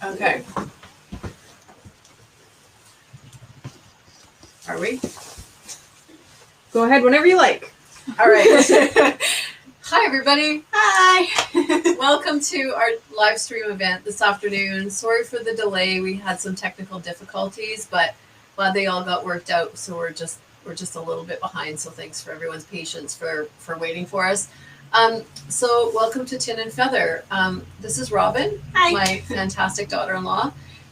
Okay. Are we? Go ahead whenever you like. All right. Hi, everybody. Hi. Welcome to our live stream event this afternoon. Sorry for the delay. We had some technical difficulties, but glad they all got worked out. So we're just a little bit behind. So thanks for everyone's patience for waiting for us. So welcome to Tin and Feather. This is Robin, Hi. my fantastic daughter-in-law.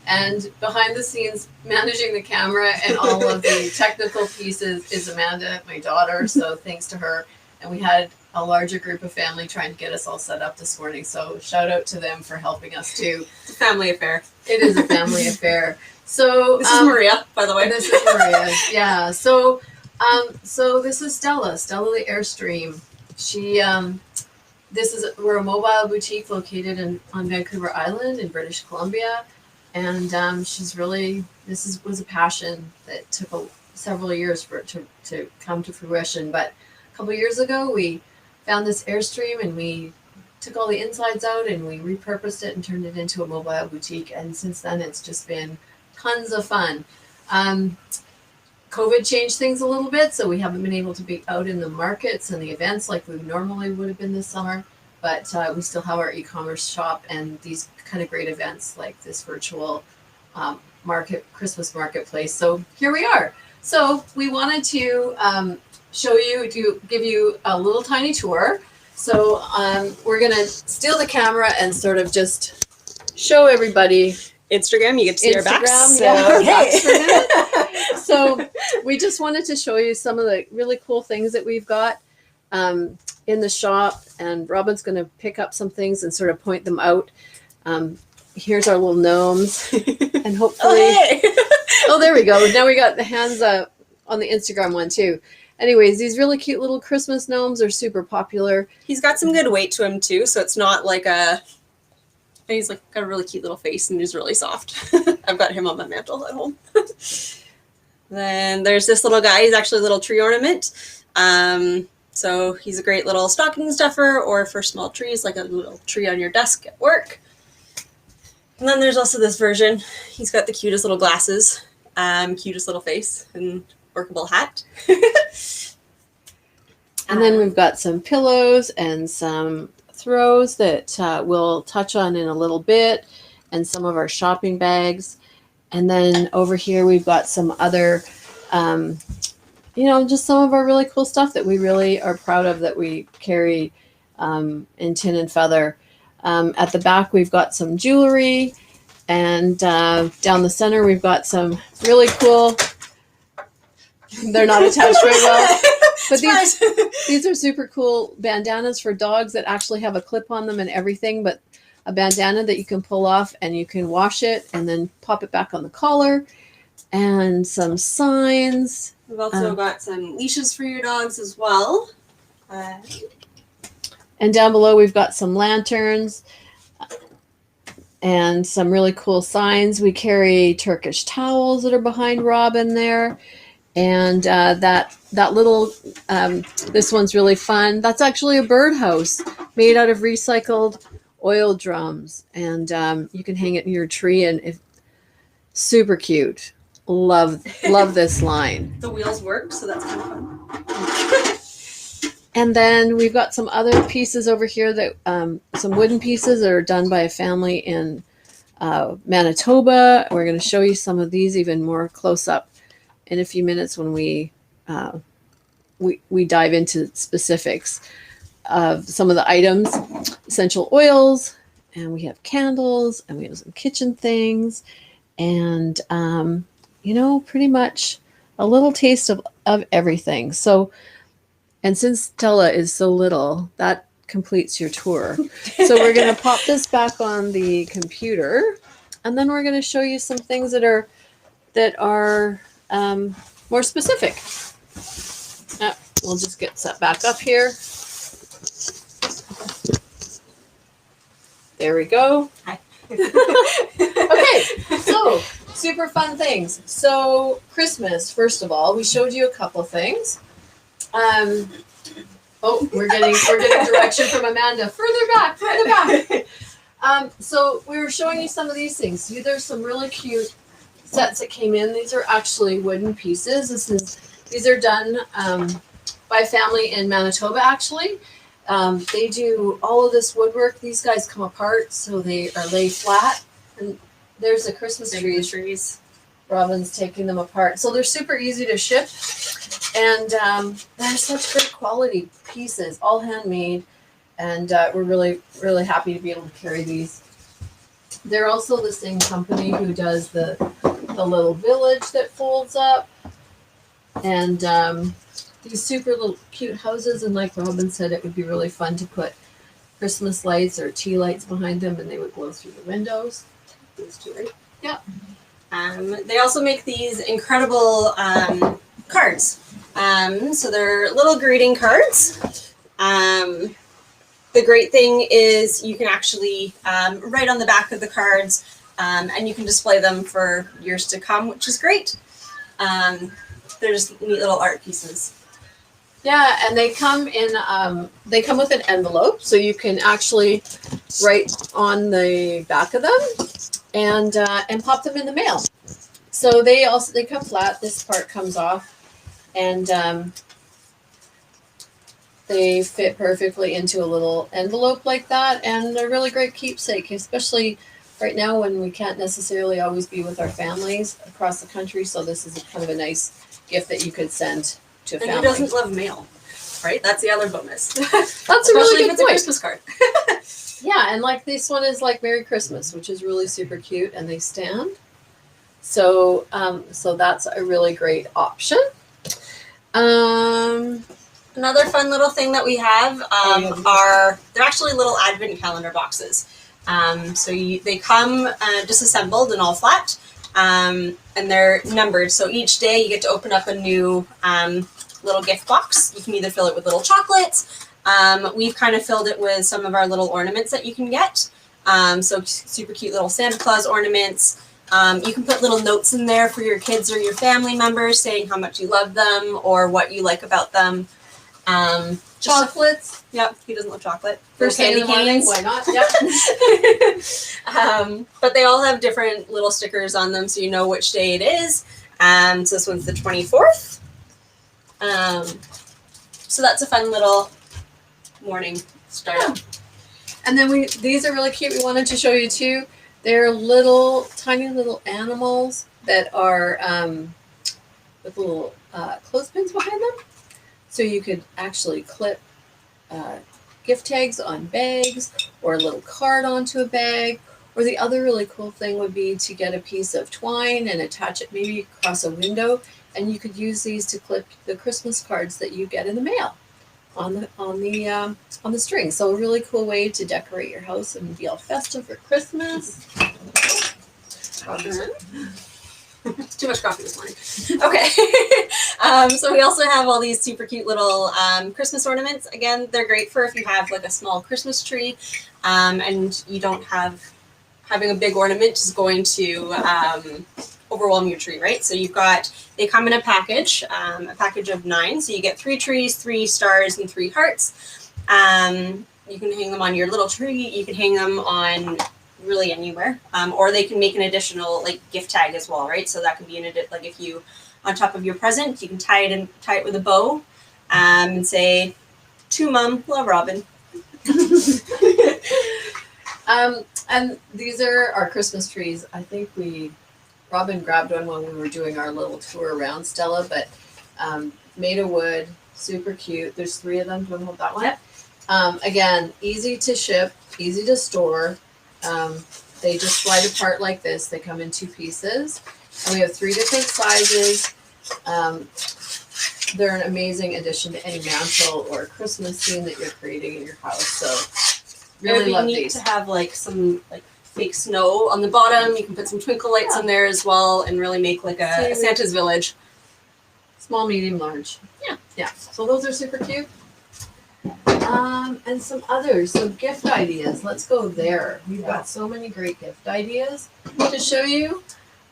And behind the scenes, managing the camera and all of the technical pieces is Amanda, my daughter. So thanks to her. And we had a larger group of family trying to get us all set up this morning. So shout out to them for helping us too. It's a family affair. It is a family affair. So This is Maria, by the way. This is Maria. Yeah. So this is Stella the Airstream. We're a mobile boutique located on Vancouver Island in British Columbia. And was a passion that took several years for it to come to fruition. But a couple of years ago, we found this Airstream and we took all the insides out and we repurposed it and turned it into a mobile boutique. And since then, it's just been tons of fun. COVID changed things a little bit, so we haven't been able to be out in the markets and the events like we normally would have been this summer. But we still have our e-commerce shop and these kind of great events like this virtual Christmas marketplace. So here we are. So we wanted to give you a little tiny tour. So we're going to steal the camera and sort of just show everybody Instagram, you get to see our backs. Yeah, backs for a minute. So we just wanted to show you some of the really cool things that we've got in the shop, and Robin's going to pick up some things and sort of point them out. Here's our little gnomes, and hopefully, oh, there we go. Now we got the hands on the Instagram one too. Anyways, these really cute little Christmas gnomes are super popular. He's got some good weight to him too, so it's not like he's like got a really cute little face and he's really soft. I've got him on my mantle at home. Then there's this little guy. He's actually a little tree ornament. So he's a great little stocking stuffer or for small trees, like a little tree on your desk at work. And then there's also this version. He's got the cutest little glasses, cutest little face, and workable hat. And then we've got some pillows and some throws that we'll touch on in a little bit, and some of our shopping bags. And then over here we've got some other just some of our really cool stuff that we really are proud of that we carry in Tin and Feather. At the back, we've got some jewelry, and down the center, we've got some really cool. They're not attached very well, but these are super cool bandanas for dogs that actually have a clip on them and everything, but a bandana that you can pull off and you can wash it and then pop it back on the collar, and some signs. We've also got some leashes for your dogs as well. And down below, we've got some lanterns and some really cool signs. We carry Turkish towels that are behind Robin there. And that little, this one's really fun. That's actually a birdhouse made out of recycled oil drums. And you can hang it in your tree, and super cute. Love this line. The wheels work, so that's kind of fun. And then we've got some other pieces over here that some wooden pieces that are done by a family in Manitoba. We're going to show you some of these even more close up in a few minutes when we dive into specifics of some of the items. Essential oils, and we have candles, and we have some kitchen things, and pretty much a little taste of everything. So, and since Stella is so little, that completes your tour. So we're going to pop this back on the computer, and then we're going to show you some things that are more specific. We'll just get set back up here. There we go. Hi. Okay, so super fun things. So Christmas, first of all, we showed you a couple things. We're getting direction from Amanda. Further back. So we were showing you some of these things. See, there's some really cute sets that came in. These are actually wooden pieces. These are done by a family in Manitoba, actually. They do all of this woodwork. These guys come apart, so they are laid flat. And there's the Christmas trees. Robin's taking them apart. So they're super easy to ship. And they're such great quality pieces, all handmade. And we're really, really happy to be able to carry these. They're also the same company who does the little village that folds up. And these super little cute houses. And like Robin said, it would be really fun to put Christmas lights or tea lights behind them, and they would glow through the windows. These two, right? Yeah. They also make these incredible cards. So they're little greeting cards. The great thing is you can actually write on the back of the cards, and you can display them for years to come, which is great. They're just neat little art pieces. Yeah, and they come with an envelope, so you can actually write on the back of them and pop them in the mail. So they come flat. This part comes off, and they fit perfectly into a little envelope like that, and they're really great keepsake, especially right now when we can't necessarily always be with our families across the country. So this is kind of a nice gift that you could send to a family. And who doesn't love mail, right? That's the other bonus. That's a really good point. It's a Christmas card. Yeah, and like this one is like Merry Christmas, which is really super cute, and they stand. So that's a really great option. Another fun little thing that we have they're actually little advent calendar boxes. So they come disassembled and all flat, and they're numbered. So each day you get to open up a new little gift box. You can either fill it with little chocolates. We've kind of filled it with some of our little ornaments that you can get. So super cute little Santa Claus ornaments. You can put little notes in there for your kids or your family members saying how much you love them or what you like about them. Chocolates. Yep, he doesn't love chocolate. First candy canes. Why not? Yep. But they all have different little stickers on them, so you know which day it is. So this one's the 24th. So that's a fun little morning startup. And then these are really cute. We wanted to show you too. They're tiny little animals that are with little clothespins behind them. So you could actually clip gift tags on bags or a little card onto a bag. Or the other really cool thing would be to get a piece of twine and attach it maybe across a window, and you could use these to clip the Christmas cards that you get in the mail on the string. So a really cool way to decorate your house and be all festive for Christmas. Too much coffee this morning. Okay. So we also have all these super cute little Christmas ornaments. Again, they're great for if you have like a small Christmas tree and you don't having a big ornament is going to overwhelm your tree, right? So they come in a package of 9. So you get 3 trees, 3 stars, and 3 hearts. You can hang them on your little tree. You can hang them on really anywhere, or they can make an additional like gift tag as well, right? So that can be like if you on top of your present, you can tie it with a bow, and say, "To Mom, love Robin." And these are our Christmas trees. I think Robin grabbed one when we were doing our little tour around Stella, but made of wood, super cute. There's 3 of them. Do you want to hold that one? Yep. Again, easy to ship, easy to store. They just slide apart like this. They come in 2 pieces, and we have 3 different sizes. They're an amazing addition to any mantle or Christmas theme that you're creating in your house. So really love these. To have like some like fake snow on the bottom. You can put some twinkle lights in there as well, and really make like a Santa's village. Small, medium, large. Yeah. So those are super cute. And some others, some gift ideas. Let's go there. We've got so many great gift ideas to show you.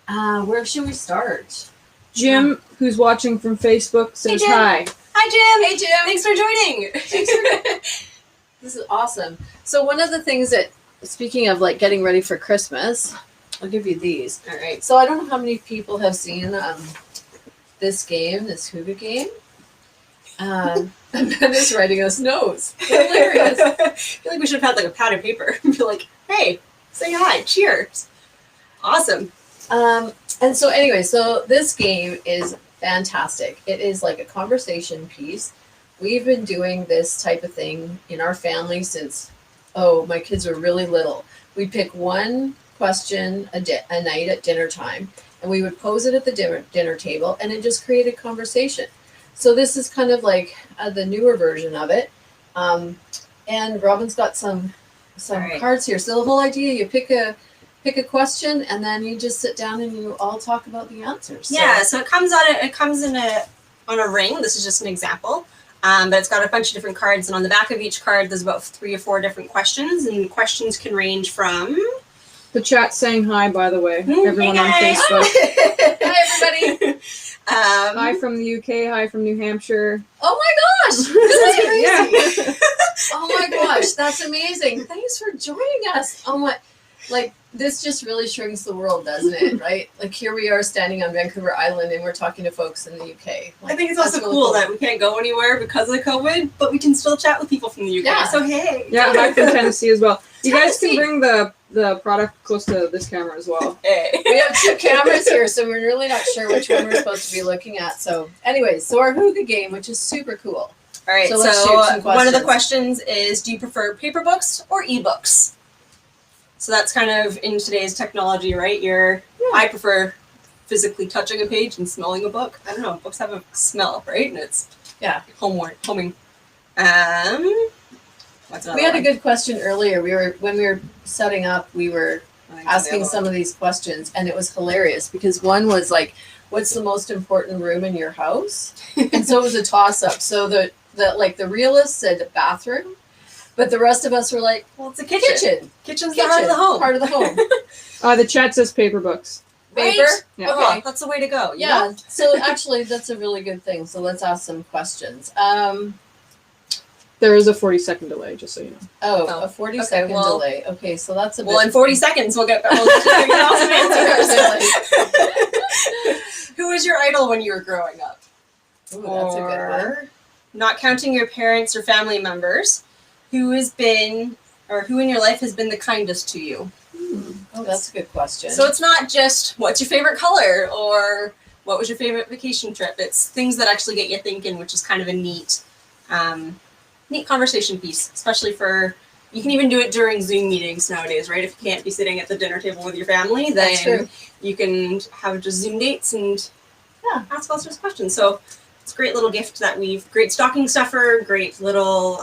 Where should we start? Jim, who's watching from Facebook, says hi. Hi, Jim. Hey, Jim. Thanks for joining. This is awesome. So one of the things that speaking of like getting ready for Christmas, I'll give you these. All right. So I don't know how many people have seen this game, this Huga game. And Ben is writing us notes. Hilarious. I feel like we should have had like a pad of paper and be like, hey, say hi, cheers. Awesome. And so anyway, so this game is fantastic. It is like a conversation piece. We've been doing this type of thing in our family since, my kids were really little. We'd pick one question a night at dinner time, and we would pose it at the dinner table, and it just created conversation. So this is kind of like the newer version of it. And Robin's got some right. cards here. So the whole idea, you pick a question, and then you just sit down and you all talk about the answers. Yeah, so it comes on a ring. This is just an example. But it's got a bunch of different cards, and on the back of each card there's about 3 or 4 different questions, and questions can range from The chat's saying hi, by the way. Everyone on Hey, guys. Facebook. Hi, everybody. Hi from the UK. Hi from New Hampshire. Oh my gosh, this is crazy. Yeah. Oh my gosh, that's amazing. Thanks for joining us. Oh my, like this just really shrinks the world, doesn't it? Right? Like here we are standing on Vancouver Island and we're talking to folks in the UK. Like, I think it's also that's really cool that we can't go anywhere because of COVID, but we can still chat with people from the UK. Yeah. So hey. Yeah, hi from Tennessee as well. You guys Tennessee. can bring the product close to this camera as well. Hey. We have 2 cameras here, so we're really not sure which one we're supposed to be looking at. So anyways, so our Huga game, which is super cool. All right, So so, let's shoot some one of the questions. questions is, do you prefer paper books or ebooks? So that's kind of in today's technology, right? I prefer physically touching a page and smelling a book. I don't know, books have a smell, right? And it's homing. What's another We had a one? good question earlier. When we were setting up, we were I think it's the asking other some one. of these questions, and it was hilarious because one was like, what's the most important room in your house? And so it was a toss up. So the realist said bathroom, but the rest of us were like, Well, it's a kitchen. Kitchen's the heart of the home. Part of the home. The chat says paper books. Paper? Right? Yeah. Oh, Okay. that's the way to go. you Yeah. know? So actually that's a really good thing. So let's ask some questions. There is a 40-second delay, just so you know. A 40-second well- delay. Okay, so that's a bit. Well, in 40 seconds, we'll get awesome answers. Who was your idol when you were growing up? Ooh, that's a good one. Or, not counting your parents or family members, who in your life has been the kindest to you? Oh, that's a good question. So it's not just what's your favorite color or what was your favorite vacation trip. It's things that actually get you thinking, which is kind of a neat conversation piece, especially you can even do it during Zoom meetings nowadays, right? If you can't be sitting at the dinner table with your family, That's then true. you can have just Zoom dates and ask all sorts of questions. So it's a great little gift great stocking stuffer, great little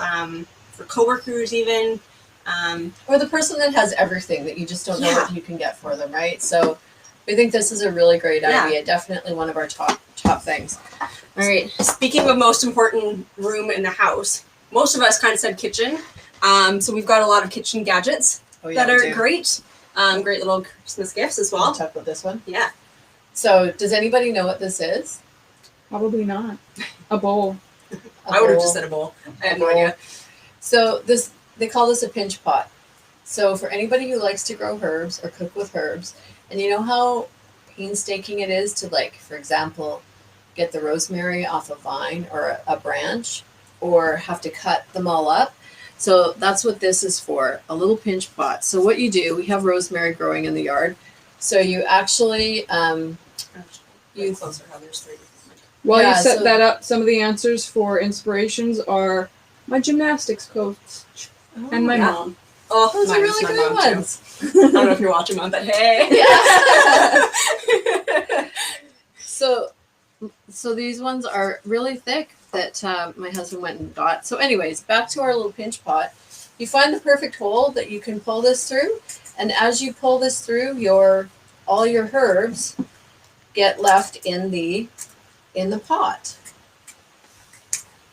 for coworkers even. Or the person that has everything that you just don't know what you can get for them, right? So we think this is a really great idea. Definitely one of our top things. All right. Speaking of most important room in the house, most of us kind of said kitchen. So we've got a lot of kitchen gadgets that are great. Great little Christmas gifts as well. Talk about this one. Yeah. So does anybody know what this is? Probably not. A bowl. I would have just said a bowl. I have no idea. So they call this a pinch pot. So for anybody who likes to grow herbs or cook with herbs, and you know how painstaking it is to, like, for example, get the rosemary off a vine or a branch, or have to cut them all up. So that's what this is for, a little pinch pot. So what you do, we have rosemary growing in the yard. So you actually, You closer how there's 3. While Yeah, you set so- that up, some of the answers for inspirations are my gymnastics coach and my yeah. mom. Oh, those are mine was really my good mom, too. ones. I don't know if you're watching, Mom, but hey. Yeah. So these ones are really thick that my husband went and got. So anyways, back to our little pinch pot. You find the perfect hole that you can pull this through, and as you pull this through, all your herbs get left in the pot.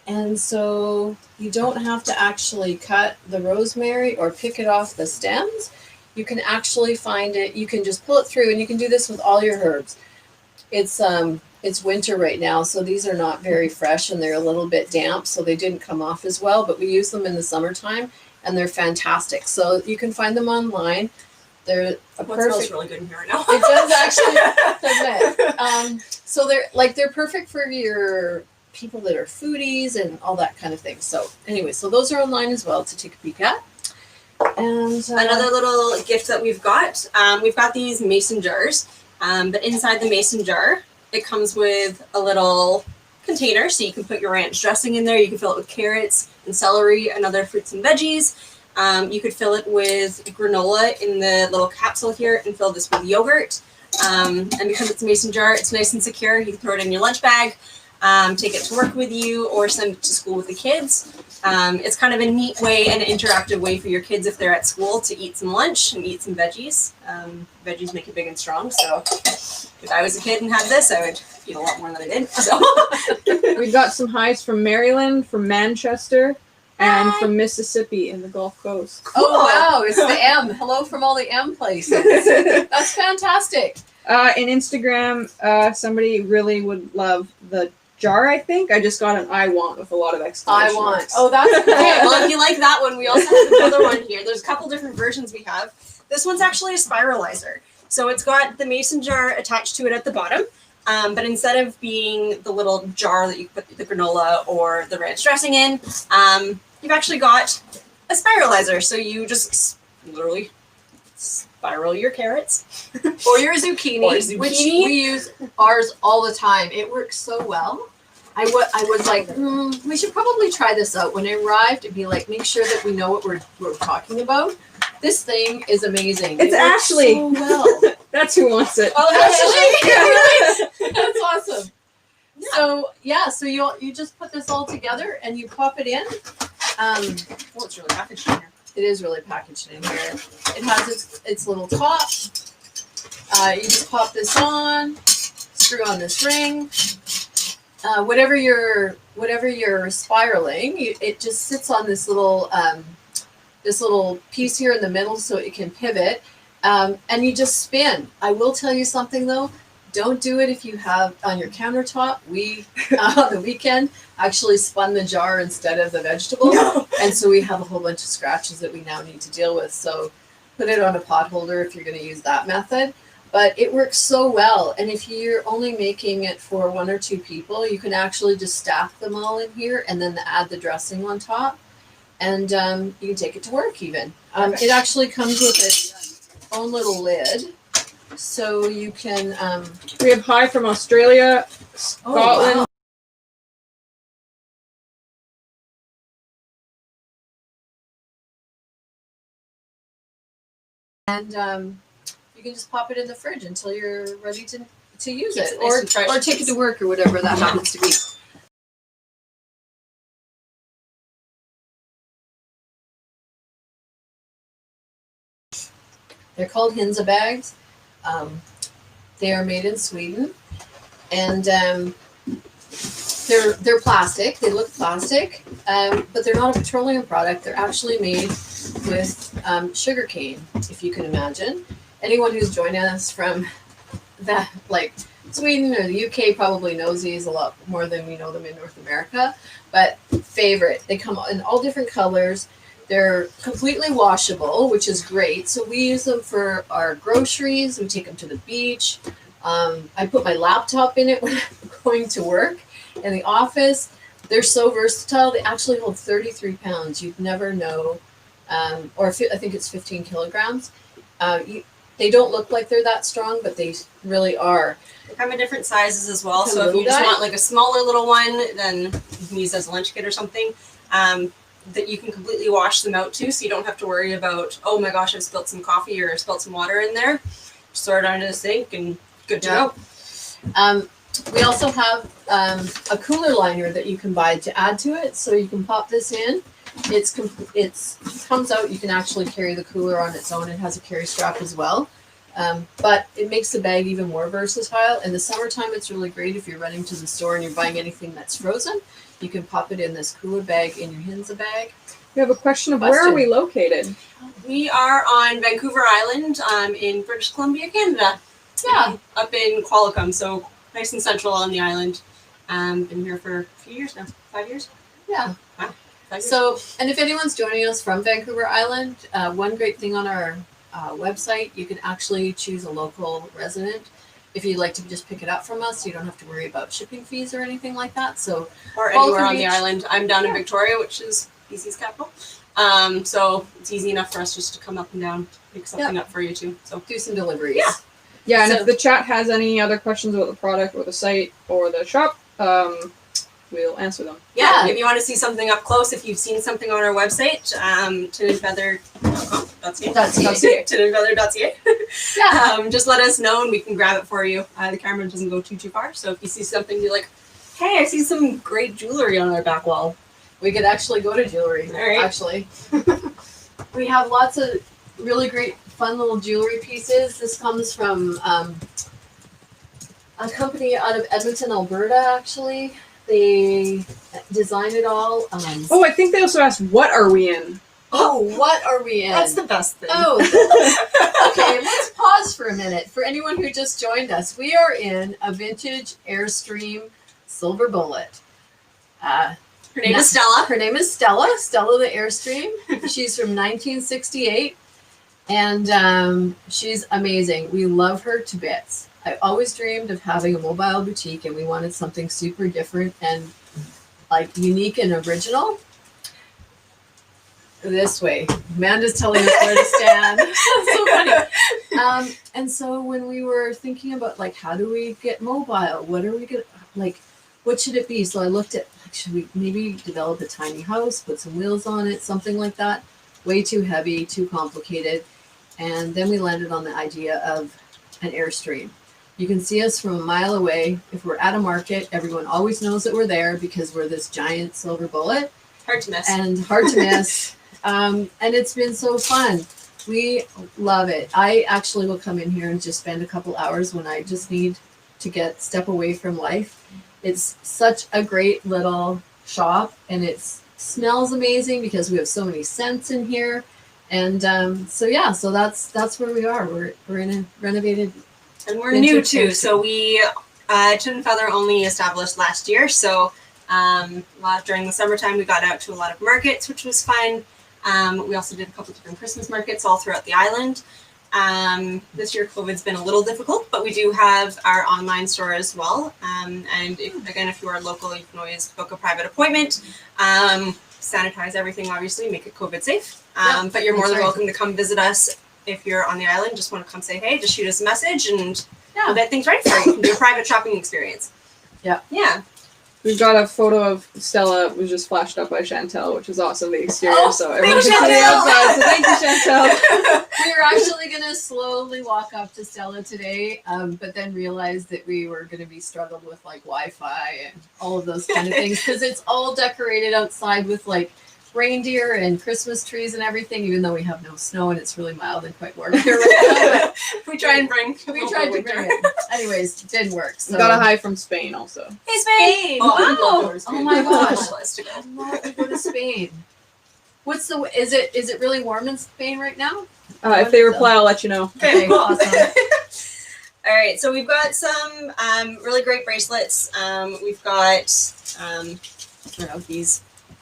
And so you don't have to actually cut the rosemary or pick it off the stems. You can actually find it. You can just pull it through, and you can do this with all your herbs. It's winter right now, so these are not very fresh, and they're a little bit damp, so they didn't come off as well. But we use them in the summertime, and they're fantastic. So you can find them online. They're a It smells perfect. really good in here right now. It does actually, doesn't it? So they're perfect for your people that are foodies and all that kind of thing. So anyway, so those are online as well to take a peek at. And Another little gift that we've got these mason jars, but inside the mason jar, it comes with a little container, so you can put your ranch dressing in there. You can fill it with carrots and celery and other fruits and veggies. You could fill it with granola in the little capsule here and fill this with yogurt. And because it's a mason jar, it's nice and secure. You can throw it in your lunch bag, take it to work with you, or send it to school with the kids. It's kind of a neat way and an interactive way for your kids if they're at school to eat some lunch and eat some veggies. Veggies make you big and strong, so if I was a kid and had this, I would eat a lot more than I did. So We've got some highs from Maryland, from Manchester, and from Mississippi in the Gulf Coast. oh wow, it's the M. Hello from all the M places. That's fantastic. In Instagram, somebody really would love the jar, I think. I just got an I want with a lot of exclamation I want. marks. Oh, that's okay, great. well, if you like that one, we also have another one here. There's a couple different versions we have. This one's actually a spiralizer. So it's got the mason jar attached to it at the bottom. But instead of being the little jar that you put the granola or the ranch dressing in, you've actually got a spiralizer. So you just literally spiral your carrots. Or your zucchini, Or zucchini. which we use ours all the time. It works so well. I was like, we should probably try this out. When it arrived, it'd be like, make sure that we know what we're talking about. This thing is amazing. It's It works Ashley. so well. That's who wants it. Oh, Ashley, that's awesome. Yeah. So you just put this all together and you pop it in. Well, it's really packaged in here. It is really packaged in here. It has its little top. You just pop this on, screw on this ring. Whatever you're spiraling, it just sits on this little piece here in the middle, so it can pivot, and you just spin. I will tell you something though. Don't do it if you have on your countertop. We on the weekend actually spun the jar instead of the vegetable, and so we have a whole bunch of scratches that we now need to deal with. So put it on a pot holder if you're going to use that method. But it works so well, and if you're only making it for 1 or 2 people, you can actually just stack them all in here and then add the dressing on top, and you can take it to work even. It actually comes with its own little lid. So you can. We have high from Australia, Scotland. wow. And you can just pop it in the fridge until you're ready to use Keeps it, it nice and fresh. or take it to work or whatever that happens to be. They're called Hinza bags. They are made in Sweden, and they're plastic. They look plastic, but they're not a petroleum product. They're actually made with sugar cane, if you can imagine. Anyone who's joined us from that, like Sweden or the UK, probably knows these a lot more than we know them in North America. But favorite, they come in all different colors. They're completely washable, which is great. So we use them for our groceries. We take them to the beach. I put my laptop in it when I'm going to work in the office. They're so versatile. They actually hold 33 pounds. You'd never know. I think it's 15 kilograms. They don't look like they're that strong, but they really are. They come in different sizes as well. Kind So of if you little just guy? want like a smaller little one, then you can use as a lunch kit or something. That you can completely wash them out too, so you don't have to worry about, oh my gosh, I've spilled some coffee or spilled some water in there. Just throw it under the sink and good to go. We also have a cooler liner that you can buy to add to it, so you can pop this in. It comes out. You can actually carry the cooler on its own. It has a carry strap as well, but it makes the bag even more versatile. In the summertime, it's really great if you're running to the store and you're buying anything that's frozen. You can pop it in this cooler bag in your Hinza bag. We have a question of where are we located? We are on Vancouver Island in British Columbia, Canada. Yeah. Up in Qualicum, so nice and central on the island. Been here for a few years now. 5 years? Yeah. Wow. So, and if anyone's joining us from Vancouver Island, one great thing on our website, you can actually choose a local resident. If you'd like to just pick it up from us, you don't have to worry about shipping fees or anything like that. So, or anywhere on the island. I'm down in Victoria, which is BC's capital. So it's easy enough for us just to come up and down, pick something up for you too. So do some deliveries. Yeah. Yeah, and if the chat has any other questions about the product or the site or the shop, we'll answer them. Yeah, if you want to see something up close, if you've seen something on our website, tinandfeather.ca, tinandfeather.ca, just let us know and we can grab it for you. The camera doesn't go too far, so if you see something, you're like, hey, I see some great jewelry on our back wall. We could actually go to jewelry. All right. Actually, we have lots of really great, fun little jewelry pieces. This comes from a company out of Edmonton, Alberta. Actually, they designed it all. Oh, I think they also asked, "What are we in?" Oh, what are we in? That's the best thing. Oh, okay. Let's pause for a minute. For anyone who just joined us, we are in a vintage Airstream silver bullet. Her name is Stella. Her name is Stella. Stella the Airstream. She's from 1968, and she's amazing. We love her to bits. I always dreamed of having a mobile boutique, and we wanted something super different and like unique and original. This way, Amanda's telling us where to stand. That's so funny. And so when we were thinking about like how do we get mobile, what are we gonna like? What should it be? So I looked at like, should we maybe develop a tiny house, put some wheels on it, something like that? Way too heavy, too complicated. And then we landed on the idea of an Airstream. You can see us from a mile away. If we're at a market, everyone always knows that we're there because we're this giant silver bullet. Hard to miss. And hard to miss. And it's been so fun. We love it. I actually will come in here and just spend a couple hours when I just need to step away from life. It's such a great little shop, and it smells amazing because we have so many scents in here. And so that's where we are. We're in a renovated, and we're new too. So we Tin and Feather only established last year. So during the summertime, we got out to a lot of markets, which was fun. We also did a couple different Christmas markets all throughout the island. This year COVID's been a little difficult, but we do have our online store as well. And if you are local, you can always book a private appointment, sanitize everything, obviously, make it COVID safe. But you're more than welcome to come visit us if you're on the island. Just want to come say hey, just shoot us a message and we'll get things ready for you. You can do a private shopping experience. Yeah. We've got a photo of Stella, was just flashed up by Chantel, which is awesome, the exterior. Oh, so everyone can see the outside. So thank you, Chantel. We're actually going to slowly walk up to Stella today, but then realize that we were going to be struggling with like Wi-Fi and all of those kind of things because it's all decorated outside with like reindeer and Christmas trees and everything, even though we have no snow and it's really mild and quite warm here right now. We tried to bring it. Anyways, it didn't work. So. We got a hi from Spain also. Hey, Spain! Wow! Oh my gosh! I'd love to go to Spain. Is it really warm in Spain right now? If they reply, I'll let you know. Okay, awesome. All right, so we've got some really great bracelets. We've got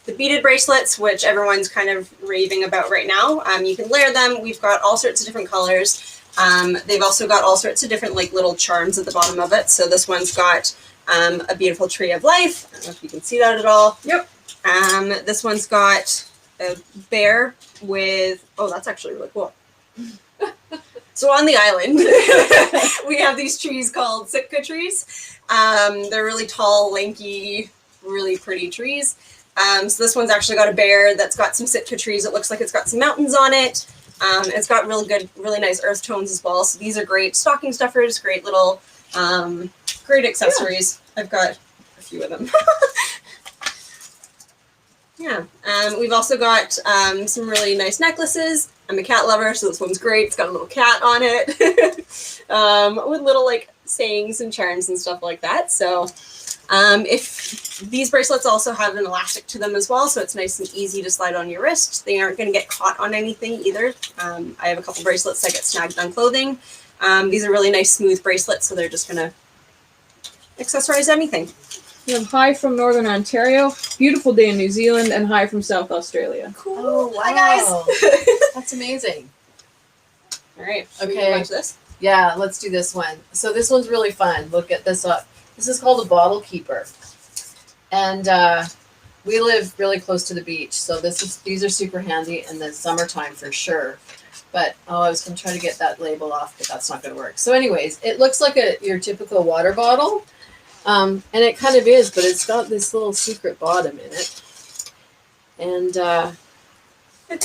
the beaded bracelets, which everyone's kind of raving about right now. You can layer them. We've got all sorts of different colors. They've also got all sorts of different like little charms at the bottom of it. So this one's got a beautiful tree of life. I don't know if you can see that at all. Yep. This one's got a bear with, that's actually really cool. So on the island, we have these trees called Sitka trees. They're really tall, lanky, really pretty trees. So this one's actually got a bear that's got some Sitka trees. It looks like it's got some mountains on it. It's got really nice earth tones as well. So these are great stocking stuffers, great little, great accessories. Yeah. I've got a few of them. Yeah. We've also got some really nice necklaces. I'm a cat lover, so this one's great. It's got a little cat on it with little like sayings and charms and stuff like that. So if these bracelets also have an elastic to them as well, so it's nice and easy to slide on your wrist. They aren't going to get caught on anything either. I have a couple bracelets that get snagged on clothing. These are really nice smooth bracelets, so they're just going to accessorize anything. We have hi from Northern Ontario, beautiful day in New Zealand, and hi from South Australia. Cool. Oh, wow. Hi guys. That's amazing. All right. Should Okay. we watch this? Yeah, let's do this one. So this one's really fun. Look at this up. This is called a bottle keeper. And we live really close to the beach, so these are super handy in the summertime for sure. But I was gonna try to get that label off, but that's not gonna work. So anyways, it looks like your typical water bottle. And it kind of is, but it's got this little secret bottom in it. And it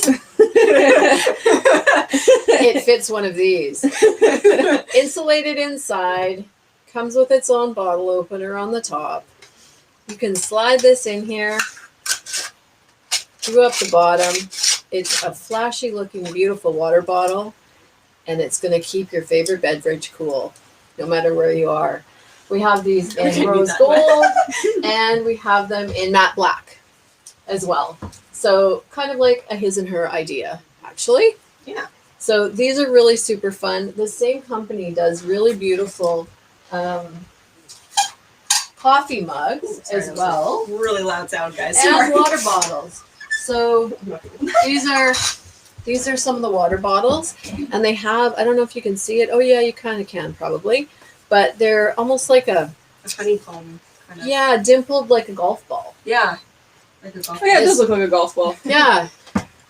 fits one of these. Insulated inside, comes with its own bottle opener on the top. You can slide this in here, screw up the bottom. It's a flashy looking, beautiful water bottle, and it's going to keep your favorite beverage cool, no matter where you are. We have these in rose gold, and we have them in matte black as well. So kind of like a his and her idea, actually. Yeah. So these are really super fun. The same company does really beautiful coffee mugs as well. Really loud sound, guys. And water bottles. So these are some of the water bottles, and they have, I don't know if you can see it. Oh yeah, you kind of can probably, but they're almost like a honeycomb kind of. Yeah, dimpled like a golf ball. Yeah. Like a golf Oh yeah, it does look like a golf ball. Yeah.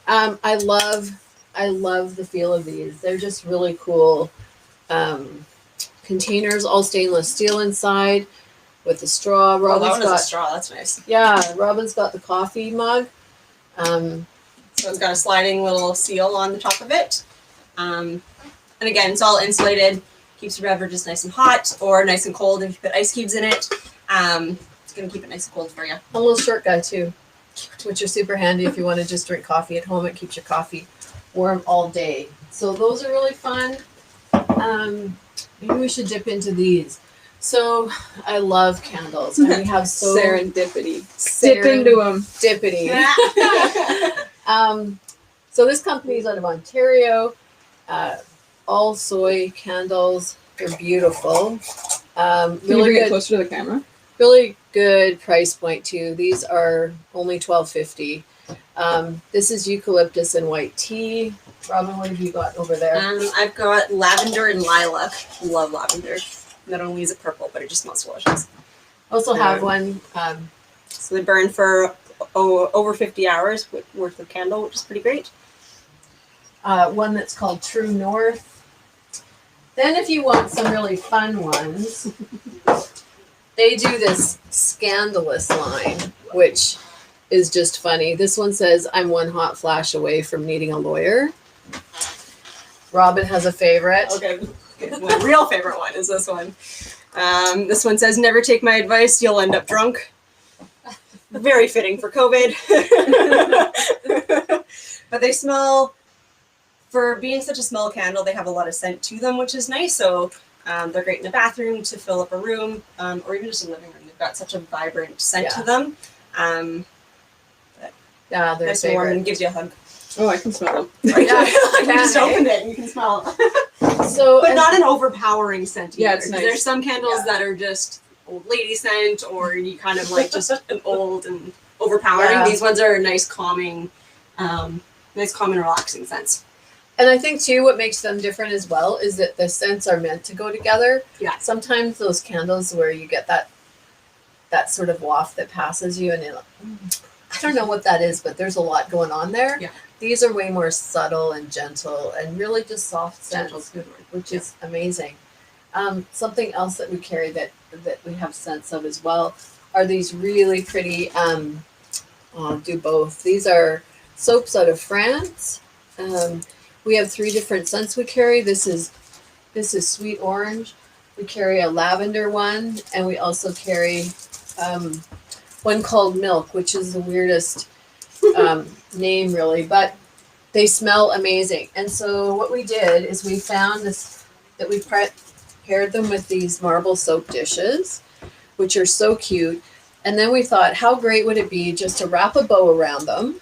I love the feel of these. They're just really cool. Containers, all stainless steel inside with the straw. Oh, that one is a straw. That's nice. Yeah, Robin's got the coffee mug. So it's got a sliding little seal on the top of it. And again, it's all insulated. Keeps your beverages nice and hot or nice and cold if you put ice cubes in it. It's going to keep it nice and cold for you. A little short guy too, which are super handy if you want to just drink coffee at home. It keeps your coffee warm all day. So those are really fun. Maybe we should dip into these. So I love candles, and we have so serendipity. Dip into them. Serendipity. So this company is out of Ontario. All soy candles. They're beautiful. Can you Really bring it good. closer to the camera? Really good price point too. These are only $12.50. This is eucalyptus and white tea. Robin, what have you got over there? I've got lavender and lilac. Love lavender. Not only is it purple, but it just smells delicious. Also have one. So they burn for over 50 hours worth of candle, which is pretty great. One that's called True North. Then if you want some really fun ones, they do this scandalous line, which is just funny. This one says, "I'm one hot flash away from needing a lawyer." Robin has a favorite. Okay. My real favorite one is this one. This one says, "Never take my advice, you'll end up drunk." Very fitting for COVID. But they smell, for being such a small candle, they have a lot of scent to them, which is nice. So they're great in a bathroom to fill up a room, or even just a living room. They've got such a vibrant scent to them. Yeah, they're Nice and warm and gives you a hug. Oh, I can smell them. Right? Yeah, You just opened it and you can smell it. So, But not an overpowering scent either. Yeah, it's nice. There's some candles Yeah. that are just old lady scent, or you kind of like just an old and overpowering. Yeah. These ones are nice calming and relaxing scents. And I think too, what makes them different as well is that the scents are meant to go together. Yeah. Sometimes those candles where you get that sort of waft that passes you, and you're like, I don't know what that is, but there's a lot going on there. Yeah. These are way more subtle and gentle and really just soft scents, Gentle's a good word. which is amazing. Something else that we carry that we have scents of as well are these really pretty. I'll do both. These are soaps out of France. We have 3 different scents we carry. This is sweet orange. We carry a lavender one, and we also carry one called milk, which is the weirdest name really, but they smell amazing. And so what we did is we found this, that we paired them with these marble soap dishes, which are so cute. And then we thought, how great would it be just to wrap a bow around them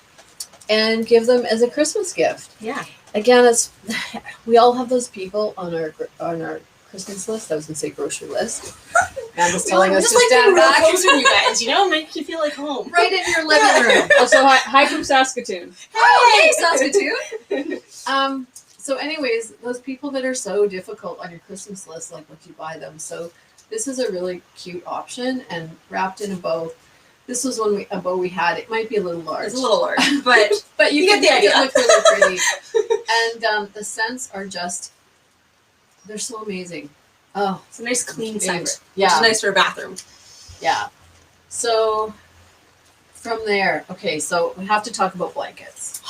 and give them as a Christmas gift? Yeah. Again, we all have those people on our Christmas list. I was gonna say grocery list, Amanda's telling us just to like stand being real back. close with you guys, make you feel like home. Right in your living room. Also, hi from Saskatoon. Hey, Saskatoon. So anyways, those people that are so difficult on your Christmas list, like what you buy them. So this is a really cute option and wrapped in a bow. This was a bow we had. It might be a little large. It's a little large, but but you get can the make it idea. look really pretty. And the scents are just, they're so amazing. Oh, it's a nice clean favorite. scent. Yeah. Which is nice for a bathroom. Yeah. So from there, okay, so we have to talk about blankets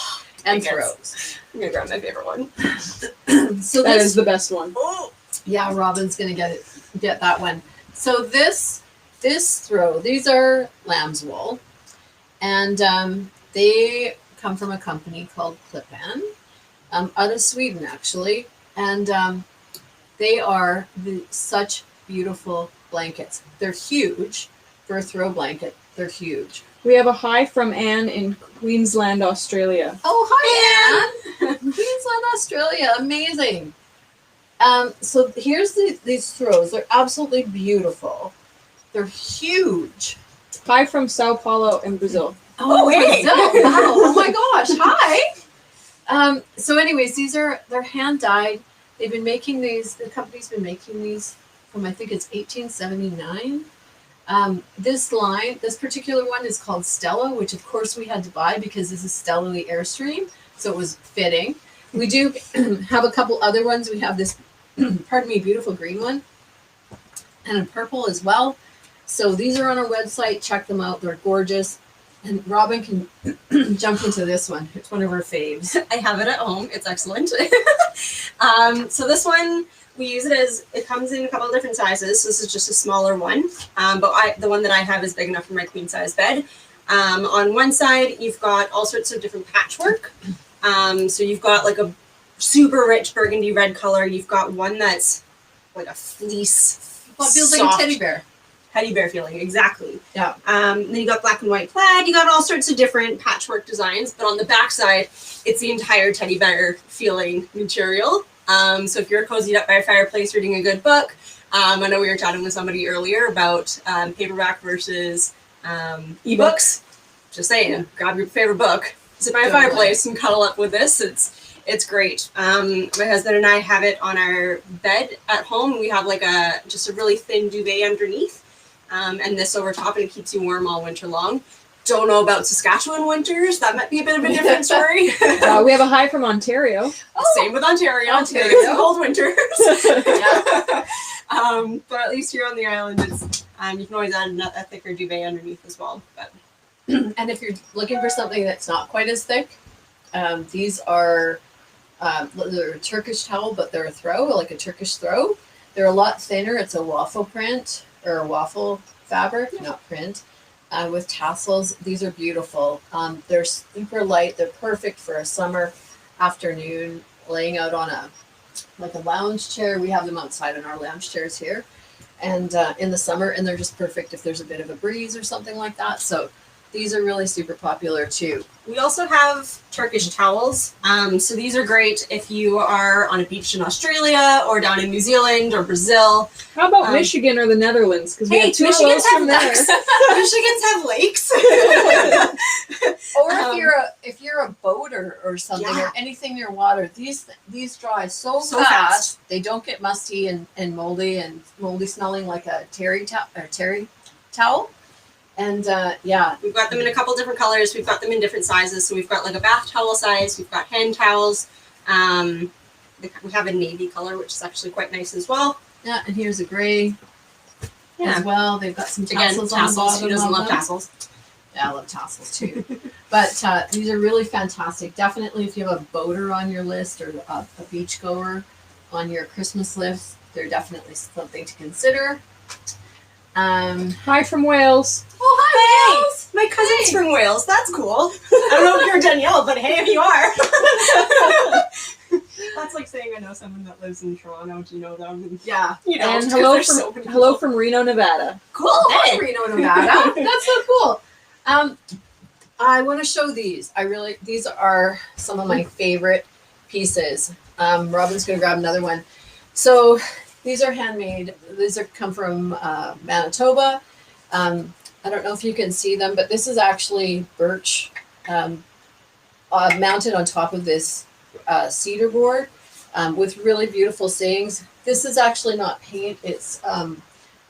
and Blankets. throws. I'm gonna grab my favorite one. So That this, is the best one. Oh, yeah, Robin's gonna get that one. So this throw, these are lamb's wool, and they come from a company called Clip-On, out of Sweden actually, and they are such beautiful blankets. They're huge for a throw blanket. They're huge. We have a hi from Anne in Queensland, Australia. Oh, hi, Anne! Queensland, Australia. Amazing. So here's these throws. They're absolutely beautiful. They're huge. Hi from Sao Paulo in Brazil. Oh, hey! Brazil. Wow. Oh my gosh. Hi. So anyways, they're hand dyed. They've been making these, the company's been making these from, I think it's 1879. This particular one is called Stella, which of course we had to buy because this is Stella the Airstream, so it was fitting. We do have a couple other ones. We have this, pardon me, beautiful green one, and a purple as well. So these are on our website. Check them out. They're gorgeous. And Robin can jump into this one. It's one of her faves. I have it at home. It's excellent. So this one, we use it comes in a couple of different sizes. So this is just a smaller one. But the one that I have is big enough for my queen size bed. On one side, you've got all sorts of different patchwork. So you've got like a super rich burgundy red color. You've got one that's like a fleece. Well, it feels soft, like a teddy bear. Teddy bear feeling, exactly. Yeah. Then you got black and white plaid. You got all sorts of different patchwork designs, but on the back side, it's the entire teddy bear feeling material. So if you're cozied up by a fireplace reading a good book, I know we were chatting with somebody earlier about paperback versus ebooks. Just saying, grab your favorite book, sit by a fireplace, and cuddle up with this. It's great. My husband and I have it on our bed at home. We have like just a really thin duvet underneath. And this over top, and it keeps you warm all winter long. Don't know about Saskatchewan winters. That might be a bit of a different story. We have a hi from Ontario. Same with Ontario. Ontario. It's cold winters. Yeah. But at least here on the island, it's you can always add a thicker duvet underneath as well. But And if you're looking for something that's not quite as thick, these are they're a Turkish towel, but they're a throw, like a Turkish throw. They're a lot thinner. It's a waffle print or a waffle fabric, not print, with tassels. These are beautiful. They're super light. They're perfect for a summer afternoon, laying out on a lounge chair. We have them outside on our lounge chairs here, and in the summer, and they're just perfect if there's a bit of a breeze or something like that. So these are really super popular too. we also have Turkish towels. So these are great if you are on a beach in Australia or down in New Zealand or Brazil. How about Michigan or the Netherlands? Because we have two of those from there. Michigans have lakes. Or if you're a boater or something, or anything near water, these dry so fast. They don't get musty and moldy smelling like a terry towel. And We've got them in a couple different colors. We've got them in different sizes. So we've got like a bath towel size. We've got hand towels. We have a navy color, which is actually quite nice as well. yeah, and here's a gray as well. They've got some Again, tassels on the bottom. Who doesn't of love them. tassels? Yeah, I love tassels too. But these are really fantastic. Definitely, if you have a boater on your list or a beach goer on your Christmas list, they're definitely something to consider. Hi from Wales. Oh, hi, Wales! My cousin's from Wales. That's cool. I don't know if you're Danielle, but hey, if you are. That's like saying I know someone that lives in Toronto. Do you know them? Yeah. You know, And just 'cause there's so many hello people. from Reno, Nevada. Cool. Oh, Hey. Reno, Nevada. That's so cool. I want to show these. These are some of my favorite pieces. Robin's going to grab another one. So These are handmade. These are come from Manitoba. I don't know if you can see them, but this is actually birch mounted on top of this cedar board with really beautiful sayings. This is actually not paint. It's